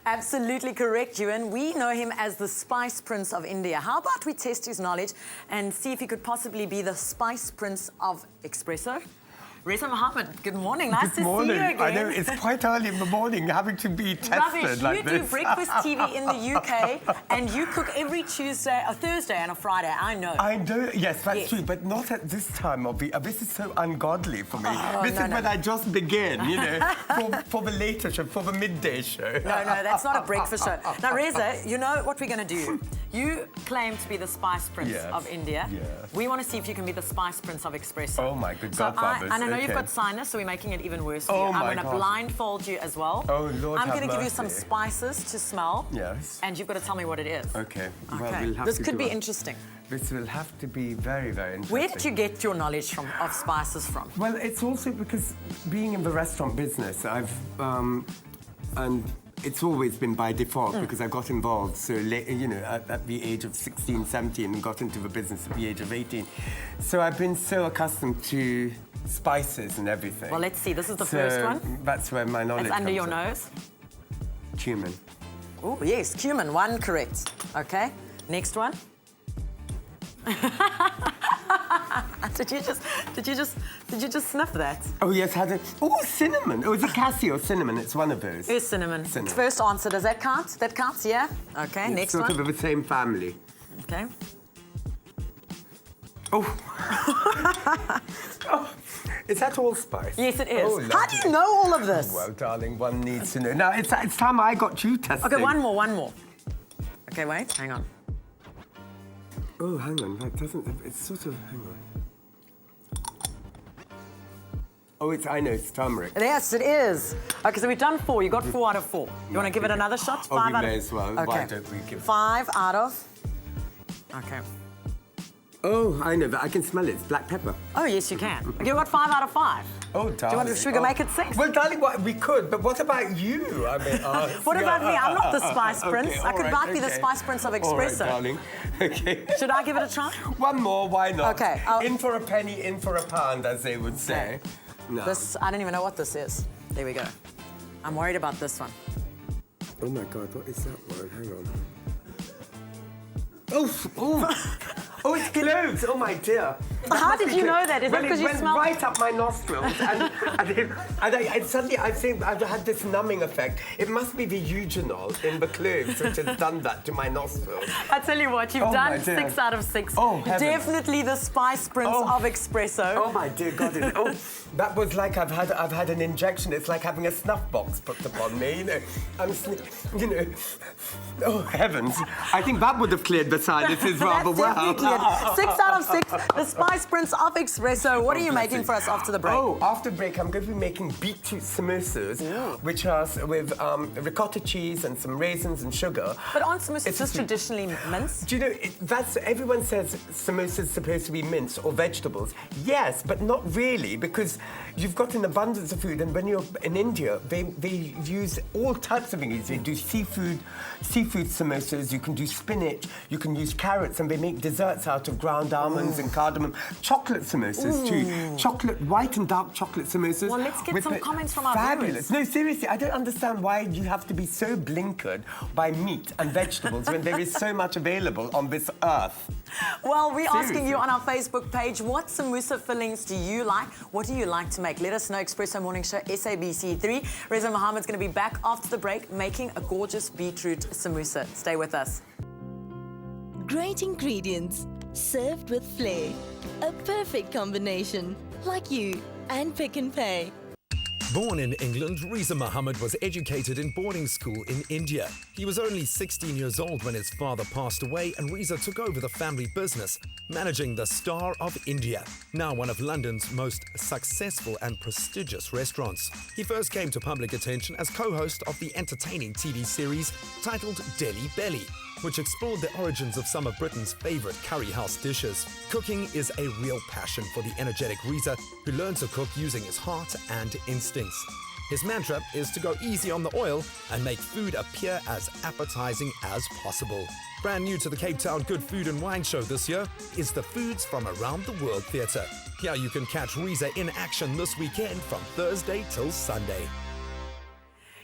Absolutely correct, Ewan. We know him as the Spice Prince of India. How about we test his knowledge and see if he could possibly be the Spice Prince of Espresso? Reza Mohammad, good morning. Nice to see you again. I know, it's quite early in the morning having to be tested Rubbish. like this. You do breakfast TV in the UK and you cook every Tuesday, a Thursday and a Friday, I know. I know, yes, that's true, but not at this time of the... this is so ungodly for me. This is when I just begin, you know, for the later show, for the midday show. No, that's not a breakfast show. Now, Reza, you know what we're going to do? You claim to be the Spice Prince of India. Yes. We want to see if you can be the Spice Prince of Espresso. Oh, my good godfathers. And I know you've got sinus, so we're making it even worse for you. I'm going to blindfold you as well. Oh, Lord, I'm going to give you mercy. some spices to smell. Yes. And you've got to tell me what it is. Okay. Well, Okay. we'll have This to could do be it. interesting. This will have to be very, very interesting. Where did you get your knowledge of spices from? Well, it's also because being in the restaurant business, I've... and it's always been by default because I got involved so late, you know, at the age of 16, 17 and got into the business at the age of 18. So I've been so accustomed to spices and everything. Well, let's see. This is the first one. That's where my knowledge It's under your in. nose. Cumin. Oh, yes, cumin. One correct. Okay. Next one. Did you just sniff that? Oh, yes, had it. Oh, cinnamon. Oh, is it cassia or cinnamon? It's one of those. It's cinnamon. First answer. Does that count? That counts, yeah? Okay, it's next sort one. of the same family. Okay. Oh. Oh. Is that allspice? Yes, it is. Oh, how do you know all of this? Well, darling, one needs to know. Now, it's time I got you tested. Okay, one more. Okay, wait, hang on. Oh, hang on. That doesn't... It's sort of... Hang on. Oh, I know, it's turmeric. Yes, it is. Okay, so we've done 4. You got 4 out of 4. You want to give it another shot? 5 we out may of... as well. Okay. Why don't we give... 5 out of... Okay. Oh, I know, but I can smell it. It's black pepper. Oh, yes, you can. Okay, you got 5 out of 5. Oh, darling. Should we make it 6? Well, darling, we could, but what about you? I mean, what about me? I'm not the Spice Prince. I could not be the Spice Prince of Espresso. All right, darling. Okay. Should I give it a try? One more, why not? Okay. In for a penny, in for a pound, as they would say. Okay. No. This, I don't even know what this is. There we go. I'm worried about this one. Oh, my God, what is that one? Hang on. Oh! Oh, it's cloves! Oh, my dear. How did you know that? Is that because you smelled... It went right up my nostrils, and suddenly I think I've had this numbing effect. It must be the eugenol in the cloves which has done that to my nostrils. I tell you what, you've done 6 out of 6. Oh, heavens. Definitely the Spice Prince of Espresso. Oh, my dear God. Oh, that was like I've had an injection. It's like having a snuff box put upon me, you know. You know. Oh, heavens. I think that would have cleared the sinuses rather well. 6 out of 6, the Spice Prince of Espresso. What are you making for us after the break? Oh, after break, I'm going to be making beetroot samosas, which are with ricotta cheese and some raisins and sugar. But aren't samosas just traditionally minced? Do you know, everyone says samosas supposed to be minced or vegetables. Yes, but not really, because you've got an abundance of food, and when you're in India, they use all types of ingredients. They do seafood samosas, you can do spinach, you can use carrots, and they make desserts out of ground almonds and cardamom. Chocolate samosas too. White and dark chocolate samosas. Well, let's get some comments from our fabulous. viewers. No, seriously, I don't understand why you have to be so blinkered by meat and vegetables when there is so much available on this earth. Well, we're asking you on our Facebook page, what samoosa fillings do you like? What do you like to make? Let us know. Espresso Morning Show, SABC 3. Reza Mohammad's going to be back after the break making a gorgeous beetroot samoosa. Stay with us. Great ingredients, served with flair. A perfect combination, like you and Pick n Pay. Born in England, Reza Mohammad was educated in boarding school in India. He was only 16 years old when his father passed away and Reza took over the family business, managing the Star of India, now one of London's most successful and prestigious restaurants. He first came to public attention as co-host of the entertaining TV series titled Delhi Belly, which explored the origins of some of Britain's favourite curry house dishes. Cooking is a real passion for the energetic Reza, who learned to cook using his heart and instincts. His mantra is to go easy on the oil and make food appear as appetizing as possible. Brand new to the Cape Town Good Food and Wine Show this year is the Foods from Around the World Theatre. Here you can catch Reza in action this weekend from Thursday till Sunday.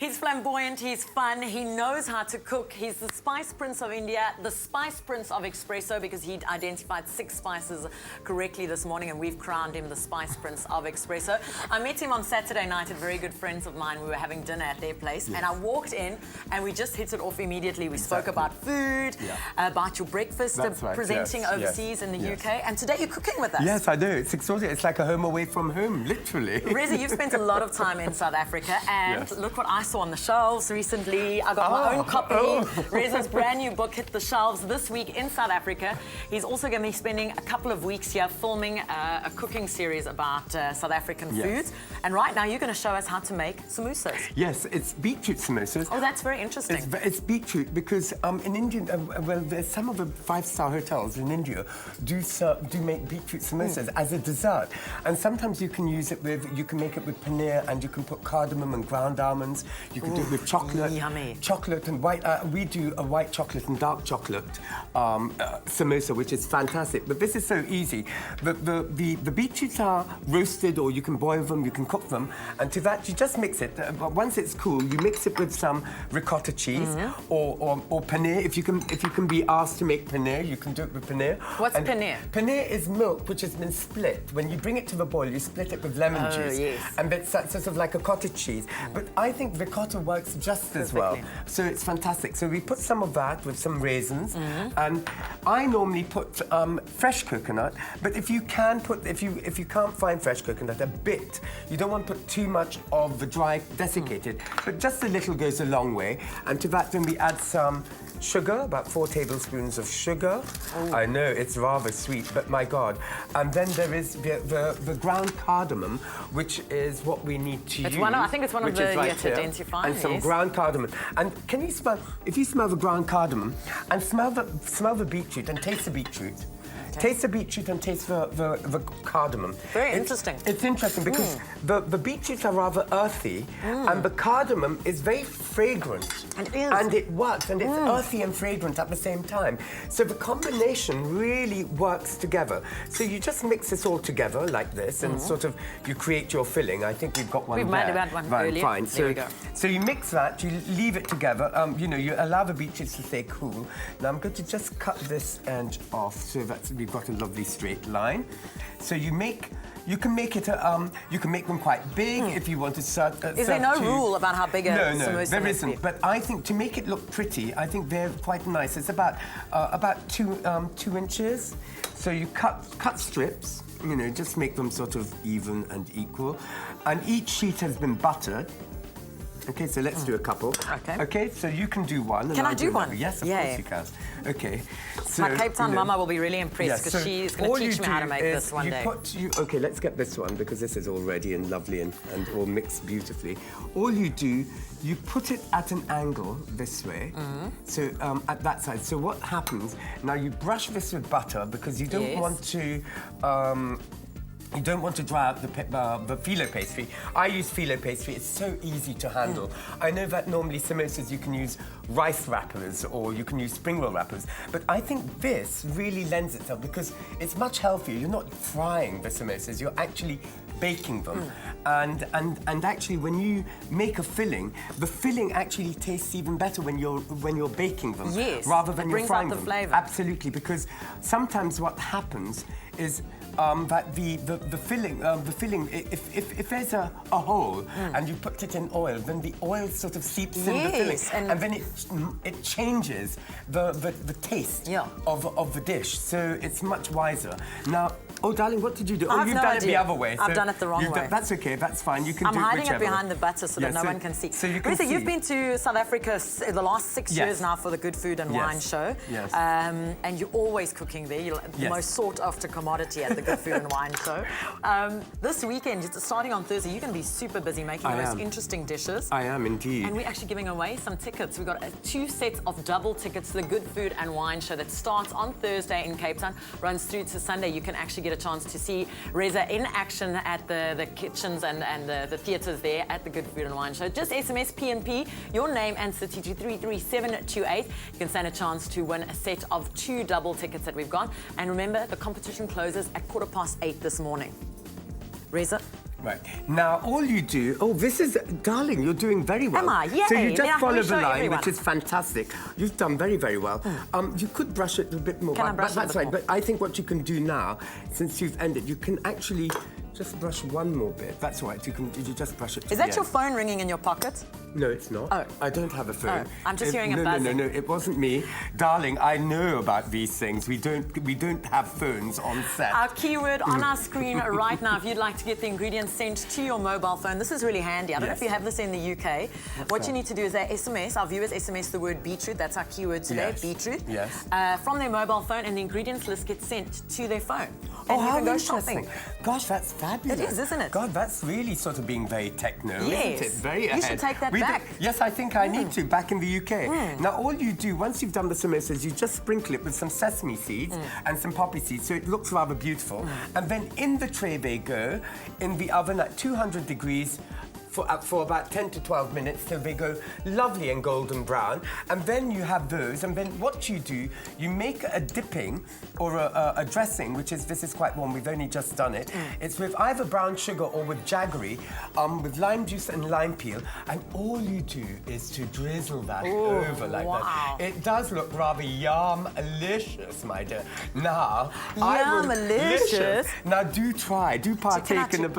He's flamboyant, he's fun, he knows how to cook. He's the Spice Prince of India, the Spice Prince of Espresso, because he identified 6 spices correctly this morning, and we've crowned him the Spice Prince of Espresso. I met him on Saturday night at very good friends of mine. We were having dinner at their place, and I walked in, and we just hit it off immediately. We spoke about food, about your breakfast, presenting overseas in the UK, and today you're cooking with us. Yes, I do. It's extraordinary. It's like a home away from home, literally. Reza, you've spent a lot of time in South Africa, and look what I saw on the shelves recently. I got my own copy. Reza's brand new book hit the shelves this week in South Africa. He's also going to be spending a couple of weeks here filming a cooking series about South African foods. And right now you're going to show us how to make samosas. Yes, it's beetroot samosas. Oh, that's very interesting. It's beetroot because in India, well, there's some of the 5-star hotels in India do make beetroot samosas as a dessert. And sometimes you can use it with, you can make it with paneer, and you can put cardamom and ground almonds. You can do it with chocolate. Yummy. Chocolate and white. We do a white chocolate and dark chocolate samosa, which is fantastic. But this is so easy. The beetroots are roasted, or you can boil them, you can cook them, and to that you just mix it. Once it's cool, you mix it with some ricotta cheese or paneer. If you can be asked to make paneer, you can do it with paneer. What's paneer? Paneer is milk which has been split. When you bring it to the boil, you split it with lemon juice. Yes. And it's sort of like a cottage cheese. But I think ricotta works just as well. So it's fantastic. So we put some of that with some raisins, and I normally put fresh coconut. But if you can put, if you can't find fresh coconut, a bit. You don't want to put too much of the dry desiccated, but just a little goes a long way. And to that, then we add some sugar, about 4 tablespoons of sugar. I know it's rather sweet, but my God. And then there is the ground cardamom, which is what we need to use. I think it's one of the right to identify. And some ground cardamom. And can you smell? If you smell the ground cardamom and smell the beetroot and taste the beetroot. Taste the beetroot and taste the cardamom. Very interesting. It's interesting because the beetroots are rather earthy, and the cardamom is very fragrant. And it is. And it works, and it's earthy and fragrant at the same time. So the combination really works together. So you just mix this all together like this, and sort of you create your filling. I think we've got one there. We've made about one earlier. Fine. There we go. So you mix that, you leave it together. You know, you allow the beetroots to stay cool. Now I'm going to just cut this edge off so that we've got a lovely straight line. So you can make them quite big if you want to serve. Is there no rule about how big a samosa No, there must isn't. be? But I think to make it look pretty, I think they're quite nice. It's about 2 inches. So you cut strips. You know, just make them sort of even and equal. And each sheet has been buttered. Okay, so let's do a couple. Okay, so you can do one. And Can I do one? Another. Yes, of course you can. Okay. So, my Cape Town mama will be really impressed because she's going to teach me how to make this one day. Okay, let's get this one because this is all ready and lovely and all mixed beautifully. All you do, you put it at an angle this way, so at that side. So what happens, now you brush this with butter because you don't want to... you don't want to dry out the phyllo pastry. I use phyllo pastry. It's so easy to handle. I know that normally samosas you can use rice wrappers or you can use spring roll wrappers, but I think this really lends itself because it's much healthier. You're not frying the samosas. You're actually baking them. And actually when you make a filling, the filling actually tastes even better when you're baking them. Yes. Rather than you're frying them. Brings out the flavour. Absolutely, because sometimes what happens is that the filling, if there's a hole and you put it in oil, then the oil sort of seeps in the filling, and then it changes the taste of the dish. So it's much wiser. Now, oh, darling, what did you do? I've you've no done idea. it the other way. I've done it the wrong way. That's okay. That's fine. You can I'm do it hiding whichever it behind way. the butter so that no one can see. So you can Reza, see. you've been to South Africa the last 6 years now for the Good Food and Wine show. Yes. And you're always cooking there. You're the most sought-after commodity at the Good Food and Wine show. This weekend, starting on Thursday, you're going to be super busy making the most interesting dishes. I am indeed. And we're actually giving away some tickets. We've got 2 sets of double tickets to the Good Food and Wine show that starts on Thursday in Cape Town, runs through to Sunday. You can actually get a chance to see Reza in action at the kitchens and the theatres there at the Good Food and Wine show. Just SMS PNP, your name and city to 33728. You can stand a chance to win a set of 2 double tickets that we've got. And remember, the competition closes at 8:15 this morning. Reza? Right. Now, all you do... Oh, this is... Darling, you're doing very well. Am I? Yay. So you just Now, follow let me the show line, everyone. which is fantastic. You've done very, very well. You could brush it a bit more. Can I but brush it a that's bit right. more? But I think what you can do now, since you've ended, you can actually just brush one more bit. That's all right. You just brush it to Is the that your end. phone ringing in your pocket? No, it's not. Oh. I don't have a phone. Oh, I'm just hearing a no, buzzing. No, it wasn't me. Darling, I know about these things. We don't have phones on set. Our keyword on our screen right now, if you'd like to get the ingredients sent to your mobile phone, this is really handy. I don't know if you have this in the UK. What you need to do is SMS, our viewers SMS the word beetroot, that's our keyword today, Yes. beetroot, Yes. from their mobile phone, and the ingredients list gets sent to their phone. Oh, And you how can go interesting. shopping. Gosh, that's fabulous. It is, isn't it? God, that's really sort of being very techno, Yes. isn't it? Very You ahead. should take that We do- back. Yes, I think I need to, back in the UK. Now, all you do, once you've done the samosas, you just sprinkle it with some sesame seeds and some poppy seeds, so it looks rather beautiful. And then in the tray they go, in the oven at 200 degrees, for about 10 to 12 minutes till they go lovely and golden brown. And then you have those, and then what you do, you make a dipping or a dressing, this is quite warm, we've only just done it. It's with either brown sugar or with jaggery, with lime juice and lime peel, and all you do is to drizzle that over like that. It does look rather yum-alicious, my dear. Now, Yum-alicious? Now do try, do partake in the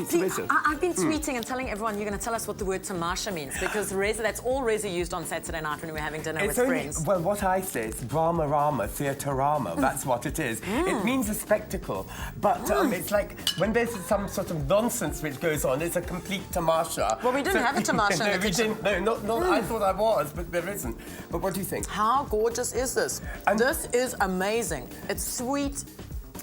See, I've been tweeting and telling everyone you're going to tell us what the word tamasha means, because Reza, that's all Reza used on Saturday night when we were having dinner with friends. Well, what I say is drama rama, theatre rama. That's what it is. It means a spectacle. But it's like when there's some sort of nonsense which goes on, it's a complete tamasha. Well, we didn't have a tamasha in the kitchen. I thought I was, but there isn't. But what do you think? How gorgeous is this? And this is amazing. It's sweet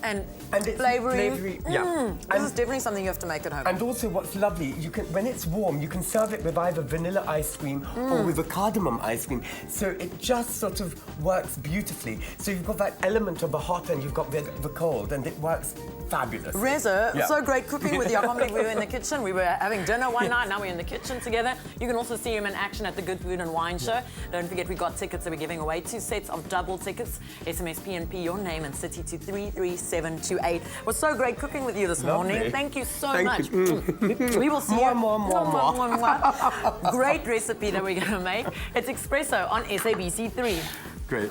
and it's flavoury. Yeah. This is definitely something you have to make at home. And also what's lovely, you can, when it's warm, you can serve it with either vanilla ice cream or with a cardamom ice cream. So it just sort of works beautifully. So you've got that element of the hot and you've got the cold, and it works fabulous. Reza, so great cooking with you. I can't believe we were in the kitchen. We were having dinner one night, now we're in the kitchen together. You can also see him in action at the Good Food and Wine Show. Don't forget, we got tickets that we're giving away, 2 sets of double tickets. SMS PNP, your name and city to 33728. It was so great cooking with you this morning. Thank you so much. We will see you. More. Great recipe that we're going to make. It's espresso on SABC3. Great.